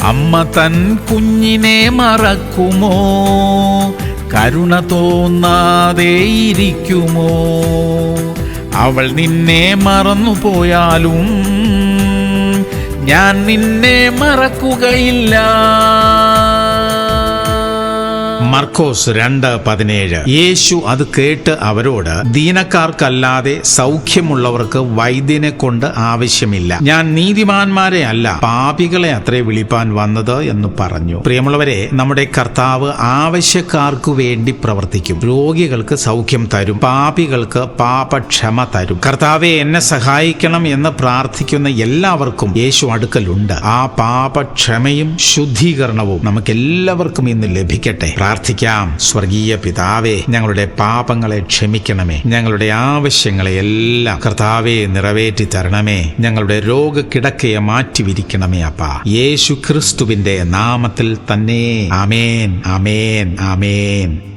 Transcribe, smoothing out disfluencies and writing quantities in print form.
അമ്മ തൻ കുഞ്ഞിനെ മറക്കുമോ? കരുണ തോന്നാതെ ഇരിക്കുമോ? അവൾ നിന്നെ മറന്നുപോയാലും ഞാൻ നിന്നെ മറക്കുകയില്ല. മർക്കോസ് 2:17. യേശു അത് കേട്ട് അവരോട്, ദീനക്കാർക്കല്ലാതെ സൗഖ്യമുള്ളവർക്ക് വൈദ്യനെ കൊണ്ട് ആവശ്യമില്ല. ഞാൻ നീതിമാന്മാരെ അല്ല പാപികളെ അത്രേ വിളിപ്പാൻ വന്നത് എന്ന് പറഞ്ഞു. പ്രിയമുള്ളവരെ, നമ്മുടെ കർത്താവ് ആവശ്യക്കാർക്കു വേണ്ടി പ്രവർത്തിക്കും. രോഗികൾക്ക് സൗഖ്യം തരും, പാപികൾക്ക് പാപക്ഷമ തരും. കർത്താവെ എന്നെ സഹായിക്കണം എന്ന് പ്രാർത്ഥിക്കുന്ന എല്ലാവർക്കും യേശു അടുക്കലുണ്ട്. ആ പാപക്ഷമയും ശുദ്ധീകരണവും നമുക്കെല്ലാവർക്കും ഇന്ന് ലഭിക്കട്ടെ. പ്രാർത്ഥിക്കാം. സ്വർഗീയ പിതാവേ, ഞങ്ങളുടെ പാപങ്ങളെ ക്ഷമിക്കണമേ. ഞങ്ങളുടെ ആവശ്യങ്ങളെ എല്ലാം കർത്താവേ നിറവേറ്റി തരണമേ. ഞങ്ങളുടെ രോഗക്കിടക്കയെ മാറ്റിവിരിക്കണമേ അപ്പാ. യേശു ക്രിസ്തുവിന്റെ നാമത്തിൽ തന്നെ. ആമേൻ, ആമേൻ, ആമേൻ.